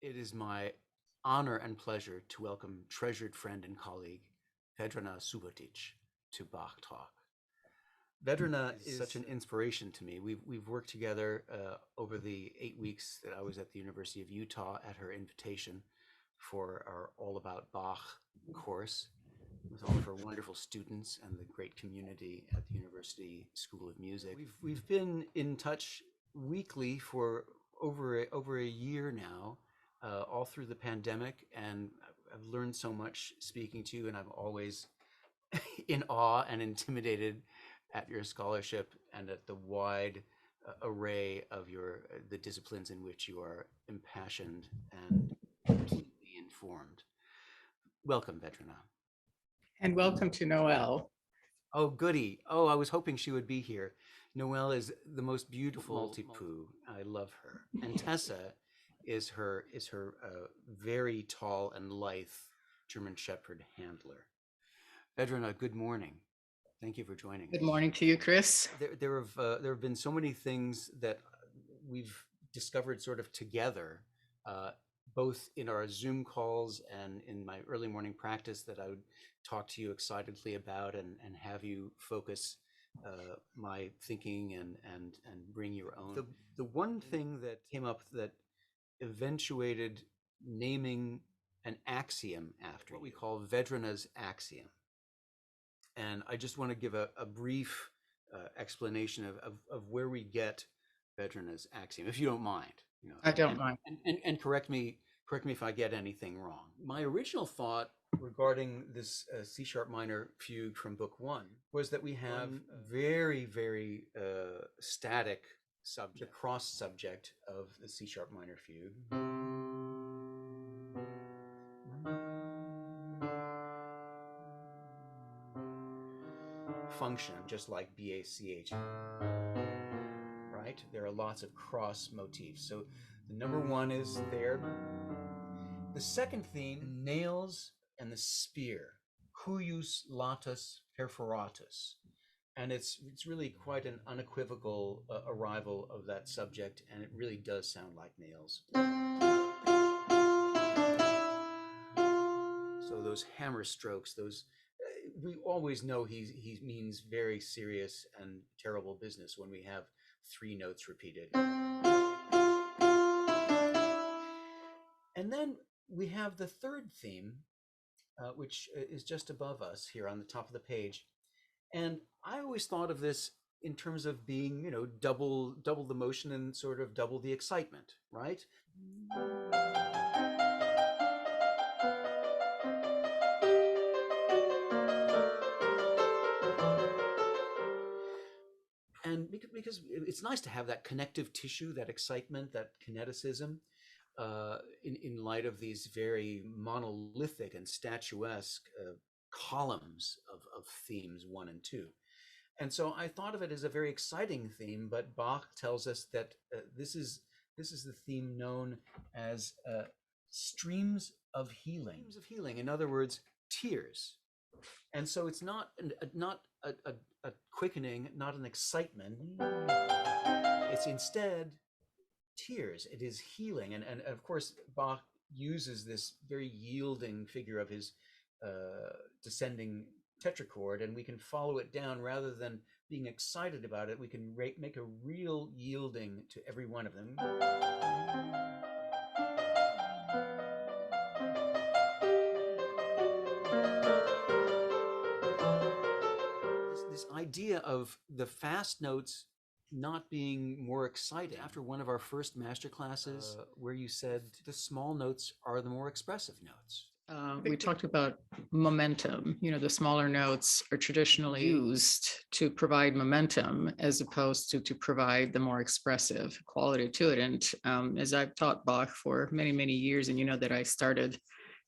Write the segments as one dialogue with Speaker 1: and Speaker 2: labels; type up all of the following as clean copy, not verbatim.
Speaker 1: It is my honor and pleasure to welcome treasured friend and colleague Vedrana Subotic to Bach Talk. Vedrana is such an inspiration to me. We've worked together over the 8 weeks that I was at the University of Utah at her invitation for our All About Bach course with all of her wonderful students and the great community at the University School of Music. We've been in touch weekly for over a year now, all through the pandemic, and I've learned so much speaking to you, and I'm always in awe and intimidated at your scholarship and at the wide array of the disciplines in which you are impassioned and completely informed. Welcome, Vedrana.
Speaker 2: And welcome to Noelle.
Speaker 1: Oh, goody. Oh, I was hoping she would be here. Noelle is the most beautiful multi-poo. I love her. And Tessa is her very tall and lithe German Shepherd handler. Vedrana, good morning. Thank you for joining us.
Speaker 2: Good morning to you, Chris.
Speaker 1: There have been so many things that we've discovered sort of together, both in our Zoom calls and in my early morning practice, that I would talk to you excitedly about and have you focus my thinking and bring your own. The one thing that came up that eventuated naming an axiom after what we call Vedrana's axiom. And I just want to give a brief explanation of where we get Vedrana's axiom, if you don't mind. You know,
Speaker 2: I don't mind.
Speaker 1: And correct me if I get anything wrong. My original thought regarding this C-sharp minor fugue from Book 1 was that we have very, very static subject, the cross subject of the C-sharp minor fugue. Function just like BACH, right? There are lots of cross motifs. So the number one is there. The second theme, nails and the spear, cuius latus perforatus. And it's really quite an unequivocal arrival of that subject, and it really does sound like nails. So those hammer strokes, those we always know he means very serious and terrible business when we have 3 notes repeated. And then we have the third theme, which is just above us here on the top of the page. And I always thought of this in terms of being, you know, double the motion and sort of double the excitement, right? And because it's nice to have that connective tissue, that excitement, that kineticism, in light of these very monolithic and statuesque columns of themes 1 and 2. And so I thought of it as a very exciting theme, but Bach tells us that this is the theme known as streams of healing. Streams of healing, in other words, tears. And so it's not a quickening, not an excitement. It's instead tears. It is healing. And of course, Bach uses this very yielding figure of his descending tetrachord, and we can follow it down rather than being excited about it. We can make a real yielding to every one of them. This idea of the fast notes not being more exciting. After one of our first master classes, where you said the small notes are the more expressive notes.
Speaker 2: We talked about momentum. You know, the smaller notes are traditionally used to provide momentum as opposed to provide the more expressive quality to it. And as I've taught Bach for many, many years, and you know that I started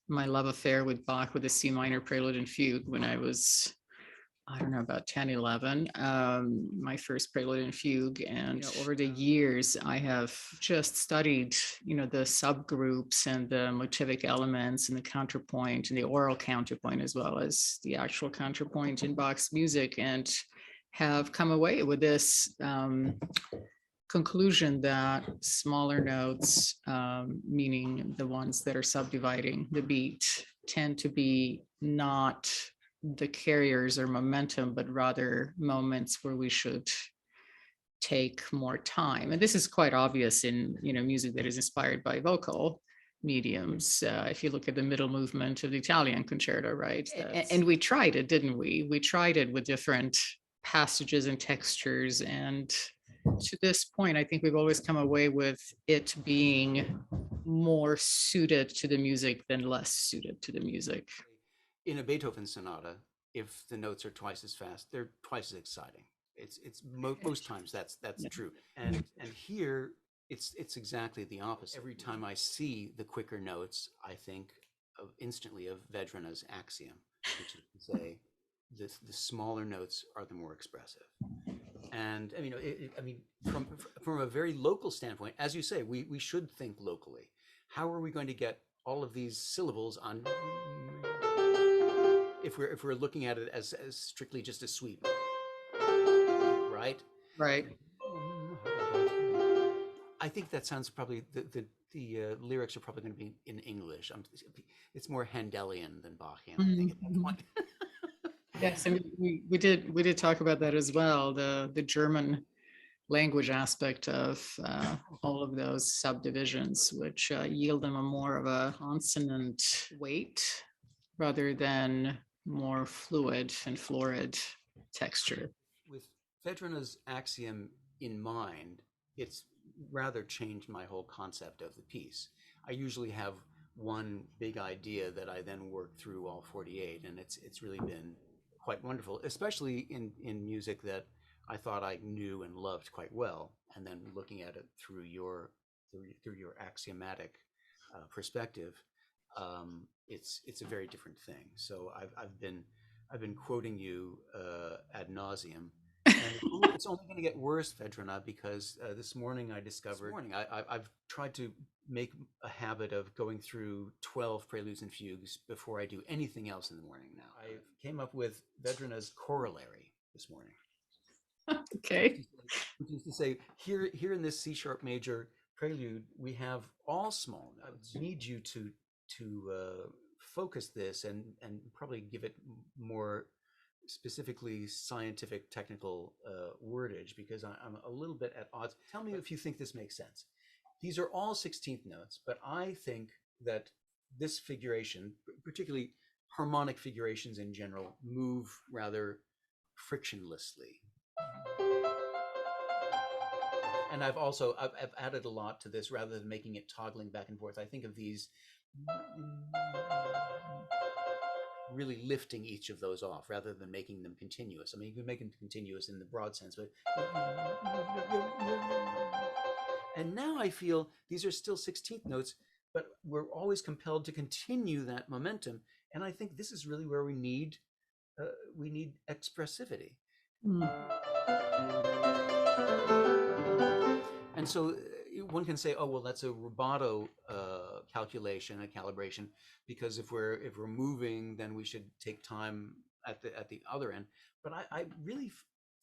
Speaker 2: my love affair with Bach with the C minor prelude and fugue when I was, I don't know, about 10, 11, my first prelude and fugue. And over the years, I have just studied, the subgroups and the motivic elements and the counterpoint and the oral counterpoint, as well as the actual counterpoint in Bach's music, and have come away with this conclusion that smaller notes, meaning the ones that are subdividing the beat, tend to be not the carriers or momentum, but rather moments where we should take more time. And this is quite obvious in music that is inspired by vocal mediums. If you look at the middle movement of the Italian concerto, right? And we tried it, didn't we? We tried it with different passages and textures. And to this point, I think we've always come away with it being more suited to the music than less suited to the music.
Speaker 1: In a Beethoven sonata, if the notes are twice as fast, they're twice as exciting. Most times that's
Speaker 2: Yeah.
Speaker 1: true. And here it's exactly the opposite. Every time I see the quicker notes, I think instantly of Vedrana's axiom, which is to say, the smaller notes are the more expressive. And I mean, from a very local standpoint, as you say, we should think locally. How are we going to get all of these syllables on if we're looking at it as strictly just a sweep, right?
Speaker 2: Right.
Speaker 1: I think that sounds probably the lyrics are probably going to be in English. It's more Handelian than Bachian, I think, at that point.
Speaker 2: Yes, and we did talk about that as well. The German language aspect of all of those subdivisions, which yield them a more of a consonant weight rather than more fluid and florid texture.
Speaker 1: With Vedrana's axiom in mind, it's rather changed my whole concept of the piece. I usually have one big idea that I then work through all 48, and it's really been quite wonderful, especially in music that I thought I knew and loved quite well, and then looking at it through your axiomatic perspective, it's a very different thing. So I've been quoting you ad nauseum, and it's only going to get worse, Vedrana, because this morning I discovered. I've tried to make a habit of going through 12 preludes and fugues before I do anything else in the morning. Now I came up with Vedrana's corollary this morning.
Speaker 2: Okay.
Speaker 1: Which is to say, here in this C sharp major prelude, we have all small notes. I need you to focus this and probably give it more specifically scientific technical wordage, because I'm a little bit at odds. Tell me if you think this makes sense. These are all 16th notes, but I think that this figuration, particularly harmonic figurations in general, move rather frictionlessly. And I've added a lot to this rather than making it toggling back and forth. I think of these really lifting each of those off rather than making them continuous. I mean, you can make them continuous in the broad sense, but and now I feel these are still 16th notes, but we're always compelled to continue that momentum. And I think this is really where we need expressivity. And so one can say, oh well, that's a rubato calculation, a calibration, because if we're moving, then we should take time at the other end. But I really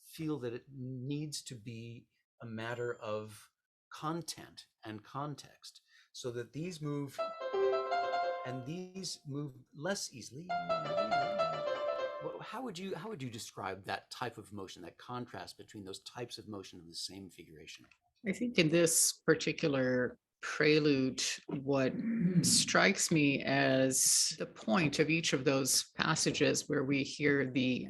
Speaker 1: feel that it needs to be a matter of content and context, so that these move and these move less easily. How would you describe that type of motion, that contrast between those types of motion of the same figuration?
Speaker 2: I think in this particular prelude, what strikes me as the point of each of those passages where we hear the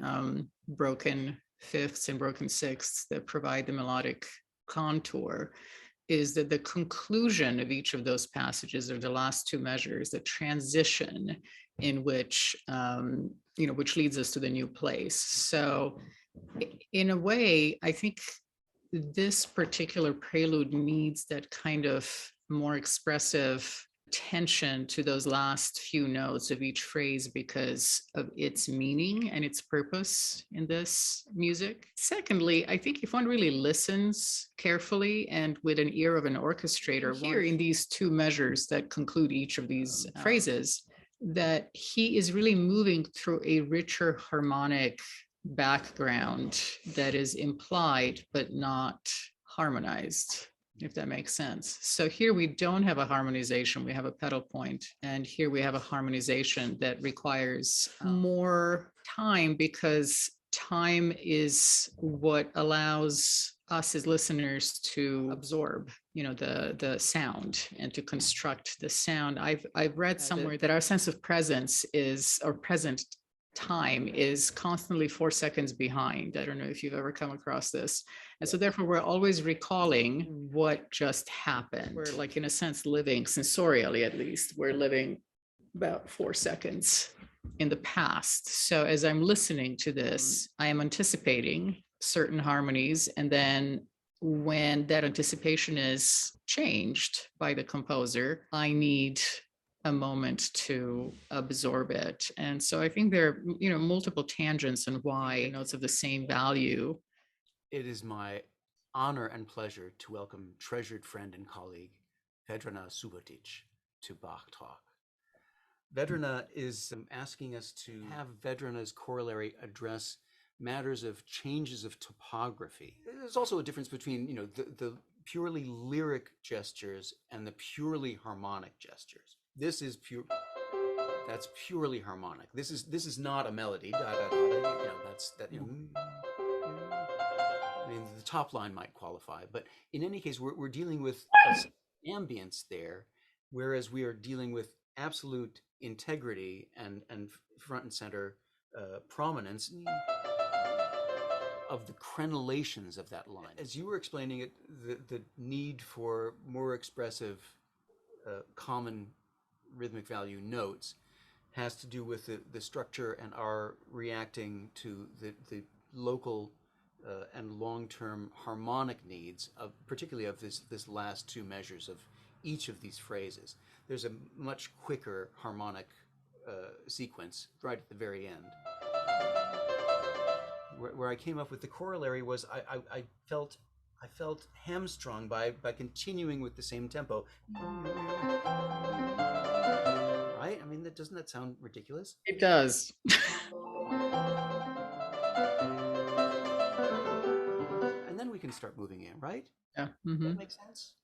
Speaker 2: broken fifths and broken sixths that provide the melodic contour is that the conclusion of each of those passages, or the last two measures, the transition in which which leads us to the new place. So in a way, I think this particular prelude needs that kind of more expressive attention to those last few notes of each phrase because of its meaning and its purpose in this music. Secondly, I think if one really listens carefully and with an ear of an orchestrator, here in these two measures that conclude each of these phrases, that he is really moving through a richer harmonic background that is implied but not harmonized, if that makes sense. So here we don't have a harmonization, we have a pedal point, and here we have a harmonization that requires more time, because time is what allows us as listeners to absorb, the sound and to construct the sound. I've read somewhere that our sense of presence is, or present time is, constantly 4 seconds behind. I don't know if you've ever come across this. And so therefore we're always recalling what just happened. We're, like, in a sense, living sensorially, at least, we're living about 4 seconds in the past. So as I'm listening to this, I am anticipating certain harmonies, and then when that anticipation is changed by the composer, I need a moment to absorb it. And so I think there are, multiple tangents on why notes of the same value.
Speaker 1: It is my honor and pleasure to welcome treasured friend and colleague Vedrana Subotic to Bach Talk. Vedrana is asking us to have Vedrana's corollary address matters of changes of topography. There's also a difference between, the purely lyric gestures and the purely harmonic gestures. This is pure. That's purely harmonic. This is not a melody. Da, da, da, da, that's that. I mean, the top line might qualify, but in any case, we're dealing with ambience there, whereas we are dealing with absolute integrity and front and center prominence of the crenellations of that line. As you were explaining it, the need for more expressive common rhythmic value notes has to do with the structure and our reacting to the local and long-term harmonic needs of, particularly of this last 2 measures of each of these phrases. There's a much quicker harmonic sequence right at the very end. Where I came up with the corollary was I felt hamstrung by continuing with the same tempo. Right? I mean, doesn't that sound ridiculous?
Speaker 2: It does.
Speaker 1: And then we can start moving in, right?
Speaker 2: Yeah.
Speaker 1: That makes sense.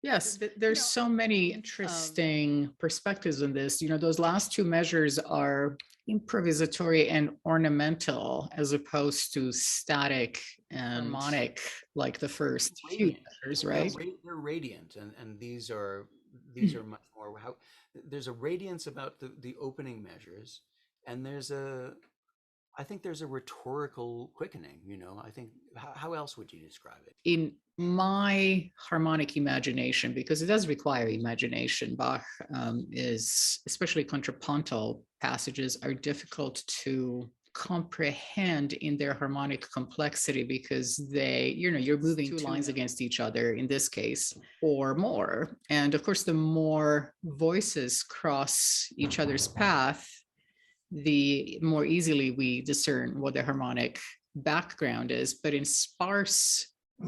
Speaker 2: Yes, there's so many interesting perspectives in this. Those last 2 measures are improvisatory and ornamental, as opposed to static and harmonic, like the first few measures, right?
Speaker 1: They're radiant, and these are much more. There's a radiance about the opening measures, and I think there's a rhetorical quickening. I think, how else would you describe it?
Speaker 2: In my harmonic imagination, because it does require imagination, Bach is, especially contrapuntal passages, are difficult to comprehend in their harmonic complexity, because you're moving 2 lines against each other in this case, or more. And of course, the more voices cross each other's path, the more easily we discern what the harmonic background is. But in sparse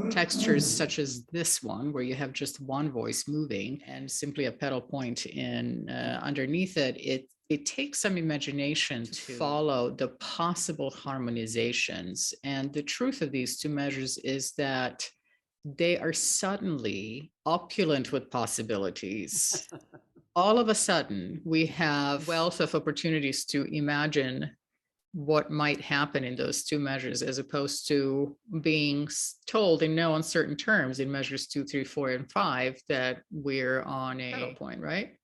Speaker 2: textures such as this one, where you have just one voice moving and simply a pedal point in underneath it, it takes some imagination to follow the possible harmonizations. And the truth of these 2 measures is that they are suddenly opulent with possibilities. All of a sudden, we have wealth of opportunities to imagine what might happen in those 2 measures, as opposed to being told in no uncertain terms in measures 2, 3, 4, and 5 that we're on a pedal point, right?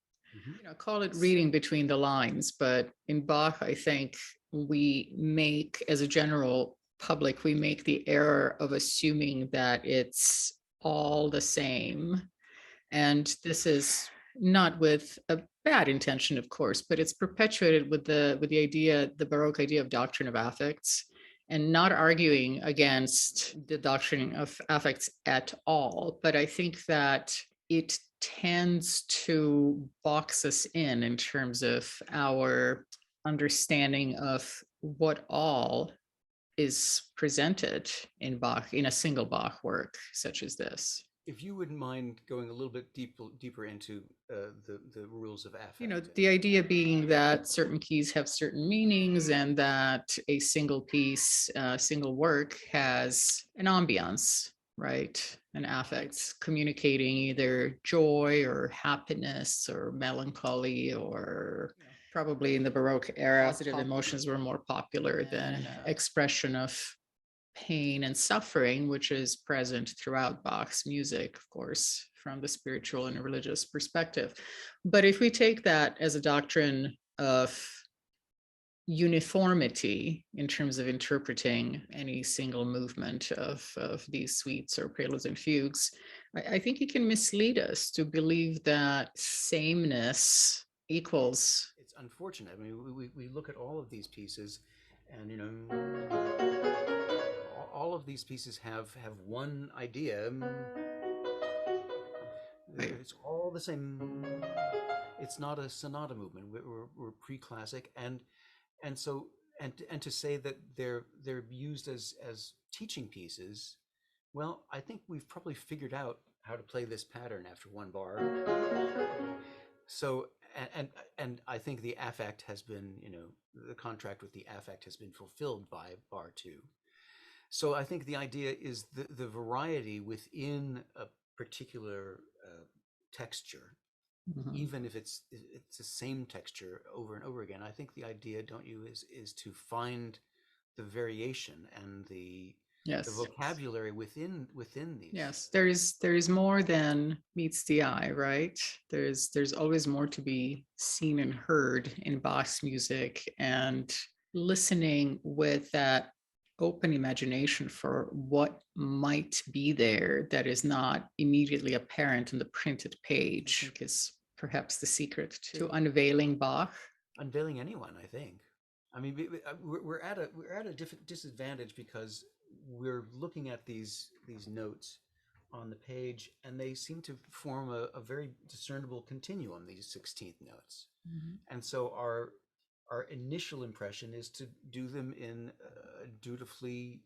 Speaker 2: Call it reading between the lines. But in Bach, I think we make, as a general public, we make the error of assuming that it's all the same. And this is not with a bad intention, of course, but it's perpetuated with the idea, the Baroque idea of doctrine of affects, and not arguing against the doctrine of affects at all. But I think that it tends to box us in terms of our understanding of what all is presented in Bach, in a single Bach work such as this.
Speaker 1: If you wouldn't mind going a little bit deeper into the rules of affect.
Speaker 2: The idea being that certain keys have certain meanings, and that a single piece, single work has an ambiance, right? And affects communicating either joy or happiness or melancholy, or probably in the Baroque era, positive emotions were more popular than expression of pain and suffering, which is present throughout Bach's music, of course, from the spiritual and religious perspective. But if we take that as a doctrine of uniformity in terms of interpreting any single movement of these suites or preludes and fugues, I think it can mislead us to believe that sameness equals.
Speaker 1: It's unfortunate. I mean, we look at all of these pieces, and all of these pieces have one idea. It's all the same. It's not a sonata movement. We're pre-classic, and so and to say that they're used as teaching pieces, well, I think we've probably figured out how to play this pattern after one bar. So and I think the affect has been, the contract with the affect has been fulfilled by bar two. So I think the idea is the variety within a particular texture, even if it's the same texture over and over again. I think the idea, don't you, is to find the variation and the vocabulary within these.
Speaker 2: Yes, there is more than meets the eye, right? There's always more to be seen and heard in Bach's music, and listening with that open imagination for what might be there that is not immediately apparent on the printed page, I think, is perhaps the secret to unveiling Bach.
Speaker 1: Unveiling anyone, I think. I mean, we're at a disadvantage because we're looking at these notes on the page, and they seem to form a very discernible continuum, these 16th notes. And so our initial impression is to do them in a dutifully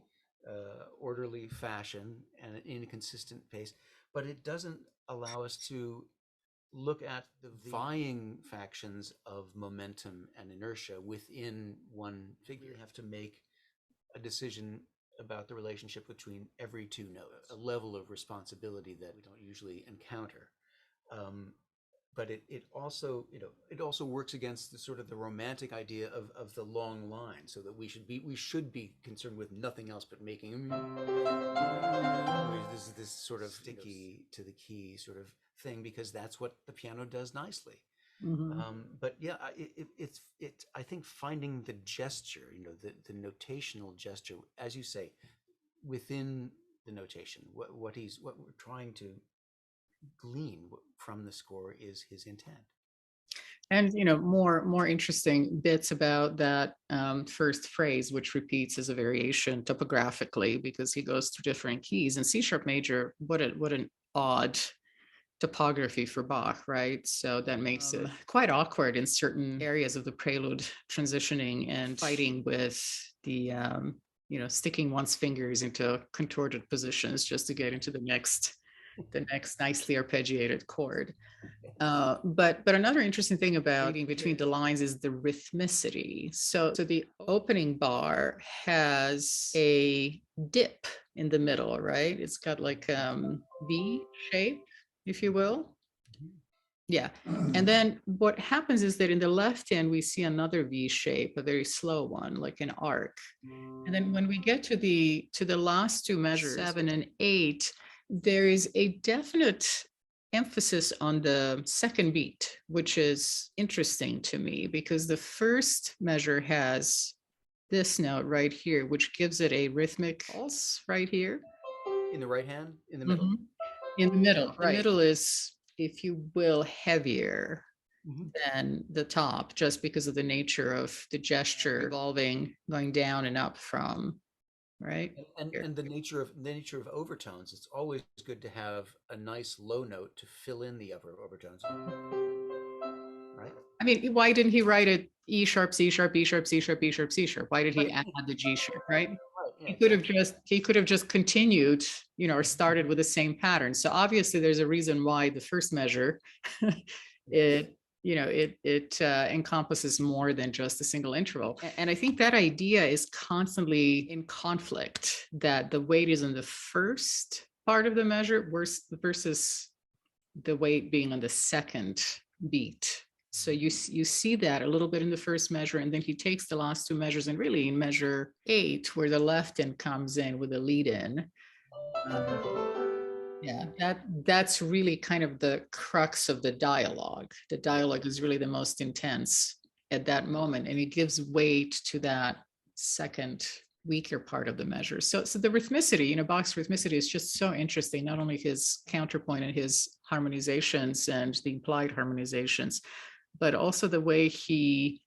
Speaker 1: orderly fashion and in a consistent pace, but it doesn't allow us to look at the vying factions of momentum and inertia within one figure. You have to make a decision about the relationship between every two notes, a level of responsibility that we don't usually encounter. But it also, it also works against the sort of the romantic idea of the long line, so that we should be concerned with nothing else but making this sort of sticky to the key sort of thing, because that's what the piano does nicely. But yeah, I think finding the gesture, the notational gesture, as you say, within the notation, what we're trying to glean from the score is his intent.
Speaker 2: And more interesting bits about that first phrase, which repeats as a variation topographically, because he goes through different keys. In C sharp major, what an odd topography for Bach, right? So that makes it quite awkward in certain areas of the prelude, transitioning and fighting with the sticking one's fingers into contorted positions just to get into the next nicely arpeggiated chord. But another interesting thing about reading between the lines is the rhythmicity. So the opening bar has a dip in the middle, right? It's got like V shape, if you will. Yeah. And then what happens is that in the left hand, we see another V shape, a very slow one, like an arc. And then when we get to the last two measures, 7 and 8, there is a definite emphasis on the second beat, which is interesting to me, because the first measure has this note right here, which gives it a rhythmic pulse right here.
Speaker 1: In the right hand, in the middle?
Speaker 2: In the middle, right. The middle is, if you will, heavier than the top, just because of the nature of the gesture evolving, going down and up from, right?
Speaker 1: And the nature of overtones. It's always good to have a nice low note to fill in the upper overtones. Right?
Speaker 2: I mean, why didn't he write it E sharp, C sharp, E sharp, C sharp, E sharp, C sharp? Why did he add the G sharp, right? Yeah, he could have just continued, or started with the same pattern. So obviously there's a reason why the first measure it encompasses more than just a single interval. And I think that idea is constantly in conflict, that the weight is in the first part of the measure versus the weight being on the second beat. So you see that a little bit in the first measure, and then he takes the last two measures, and really in measure 8, where the left in comes in with a lead in. Yeah, that's really kind of the crux of the dialogue. The dialogue is really the most intense at that moment, and it gives weight to that second weaker part of the measure. So the rhythmicity, Bach's rhythmicity is just so interesting, not only his counterpoint and his harmonizations and the implied harmonizations, but also the way he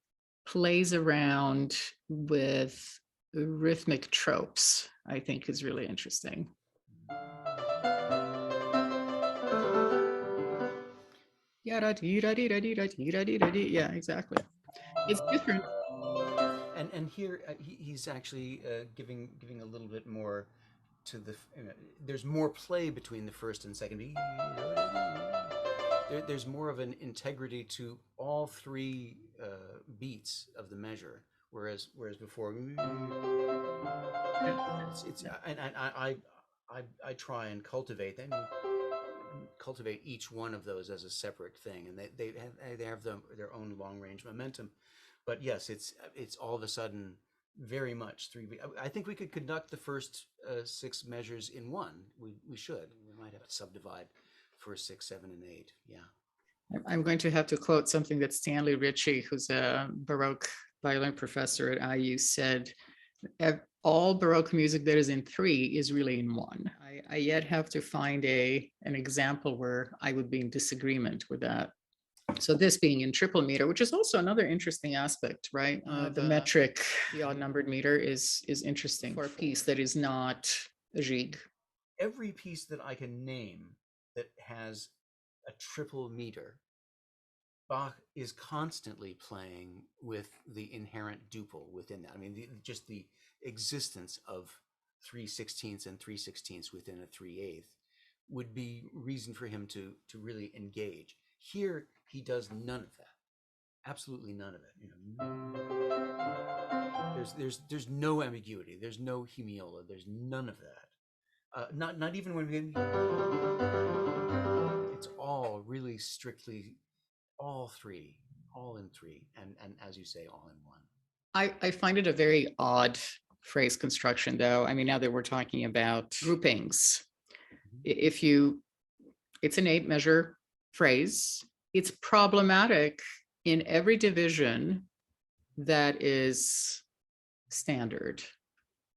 Speaker 2: plays around with rhythmic tropes, I think is really interesting. Yeah, exactly. It's different.
Speaker 1: And here he's actually giving a little bit more to the. There's more play between the first and second beat. There's more of an integrity to all three beats of the measure, whereas before it's and I try and cultivate them, cultivate each one of those as a separate thing, and they have their own long range momentum. But yes, it's all of a sudden very much three. I think we could conduct the first 6 measures in one. We should. We might have to subdivide first 6, 7, and 8. Yeah.
Speaker 2: I'm going to have to quote something that Stanley Ritchie, who's a Baroque violin professor at IU, said: all Baroque music that is in 3 is really in 1. I yet have to find an example where I would be in disagreement with that. So this being in triple meter, which is also another interesting aspect, right? The metric, the odd numbered meter is interesting for a piece that is not a jig.
Speaker 1: Every piece that I can name that has a triple meter, Bach is constantly playing with the inherent duple within that. I mean, just the existence of 3/16 and 3/16 within a 3/8 would be reason for him to really engage. Here, he does none of that. Absolutely none of it. There's no ambiguity. There's no hemiola. There's none of that. Not even when we. It's all really strictly all 3, all in 3, and as you say, all in 1.
Speaker 2: I find it a very odd phrase construction, though. I mean, now that we're talking about groupings, if it's an 8 measure phrase, it's problematic in every division that is standard.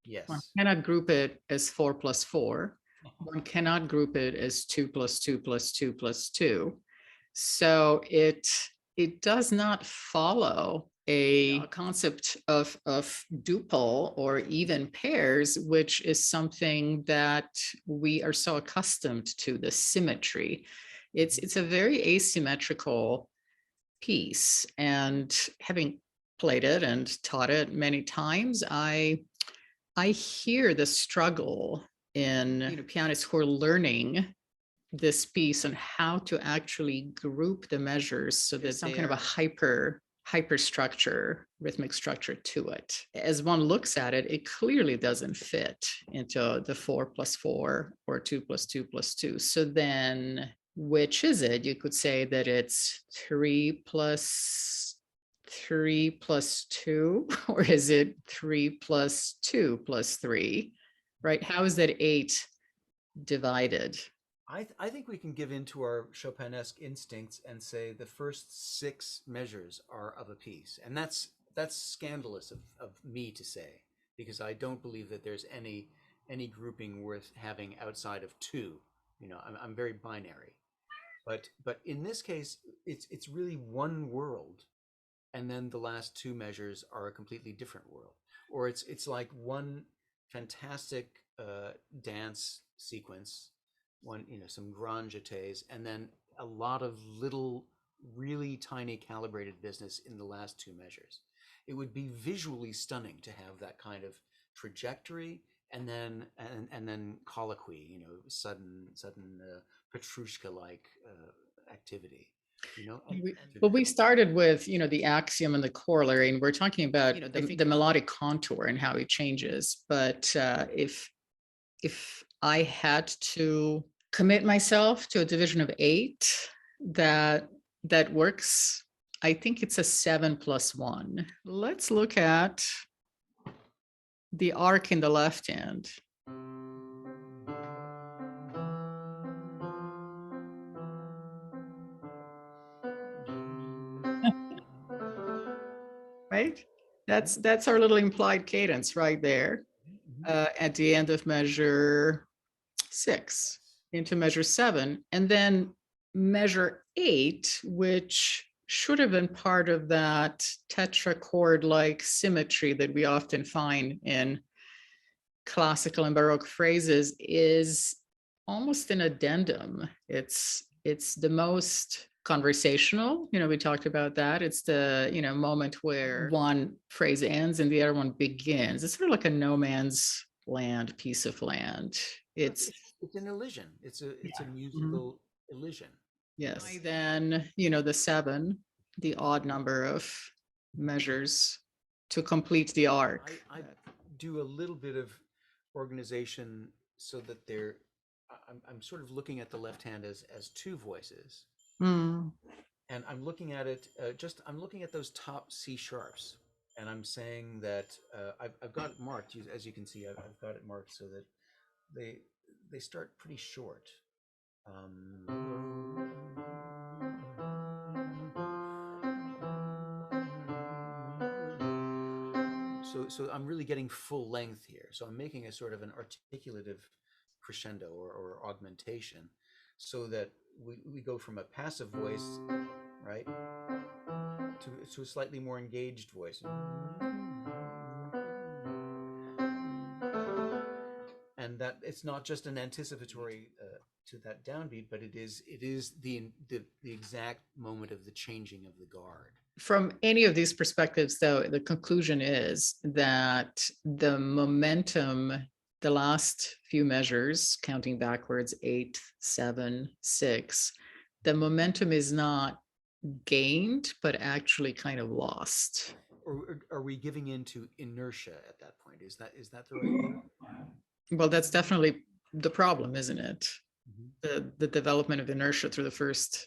Speaker 1: Yes.
Speaker 2: One cannot group it as 4 plus 4. One cannot group it as 2 plus 2 plus 2 plus 2. So it does not follow a concept of duple or even pairs, which is something that we are so accustomed to, the symmetry. It's a very asymmetrical piece, and having played it and taught it many times, I hear the struggle in pianists who are learning this piece on how to actually group the measures so that some kind of a hyper structure, rhythmic structure to it. As one looks at it, it clearly doesn't fit into the 4 plus 4 or 2 plus 2 plus 2. So then which is it? You could say that it's 3 plus 2, or is it 3 plus 2 plus 3, right? How is that 8 divided?
Speaker 1: I think we can give in to our Chopinesque instincts and say the first 6 measures are of a piece, and that's scandalous of me to say, because I don't believe that there's any grouping worth having outside of 2. I'm very binary, but in this case, it's really one world, and then the last 2 measures are a completely different world, or it's like one fantastic dance sequence, one some grand jetés, and then a lot of little really tiny calibrated business in the last 2 measures. It would be visually stunning to have that kind of trajectory and then colloquy, sudden Petrushka like activity.
Speaker 2: Well, we started with the axiom and the corollary, and we're talking about the melodic contour and how it changes. But if I had to commit myself to a division of 8 that works. I think it's a 7+1. Let's look at the arc in the left hand. Right? That's our little implied cadence right there. At the end of measure 6 into measure 7, and then measure 8, which should have been part of that tetrachord-like symmetry that we often find in classical and Baroque phrases, is almost an addendum. It's the most conversational. We talked about that. It's the moment where one phrase ends and the other one begins. It's sort of like a no man's land piece of land. It's
Speaker 1: an elision. It's a
Speaker 2: Mhm.
Speaker 1: musical elision.
Speaker 2: Yes. Then, the 7, the odd number of measures to complete the arc.
Speaker 1: I do a little bit of organization so that I'm sort of looking at the left hand as two voices.
Speaker 2: Mm.
Speaker 1: And I'm looking at it I'm looking at those top C sharps, and I'm saying that I've got it marked. As you can see, I've got it marked so that they start pretty short. So I'm really getting full length here. So I'm making a sort of an articulative crescendo or augmentation, so that we go from a passive voice, right, to a slightly more engaged voice. And that it's not just an anticipatory to that downbeat, but it is the exact moment of the changing of the guard.
Speaker 2: From any of these perspectives, though, the conclusion is that the momentum, the last few measures, counting backwards, 8, 7, 6, the momentum is not gained, but actually kind of lost.
Speaker 1: Or are we giving into inertia at that point? Is that the right word?
Speaker 2: Well, that's definitely the problem, isn't it?
Speaker 1: Mm-hmm.
Speaker 2: The development of inertia through the first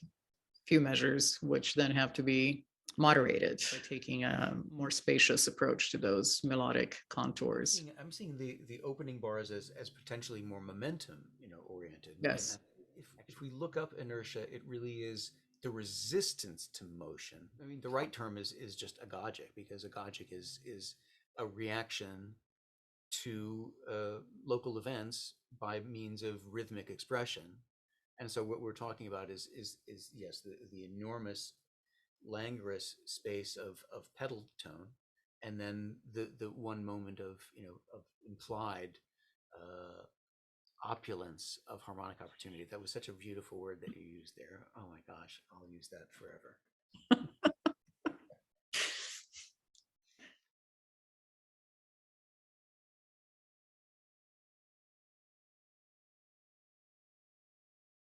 Speaker 2: few measures, which then have to be moderated by taking a more spacious approach to those melodic contours.
Speaker 1: I'm seeing the opening bars as potentially more momentum, oriented.
Speaker 2: Yes.
Speaker 1: And if we look up inertia, it really is the resistance to motion. I mean, the right term is just agogic, because agogic is a reaction to local events by means of rhythmic expression. And so what we're talking about is yes, the enormous languorous space of pedal tone, and then the one moment of of implied uh, opulence of harmonic opportunity. That was such a beautiful word that you used there. Oh my gosh, I'll use that forever.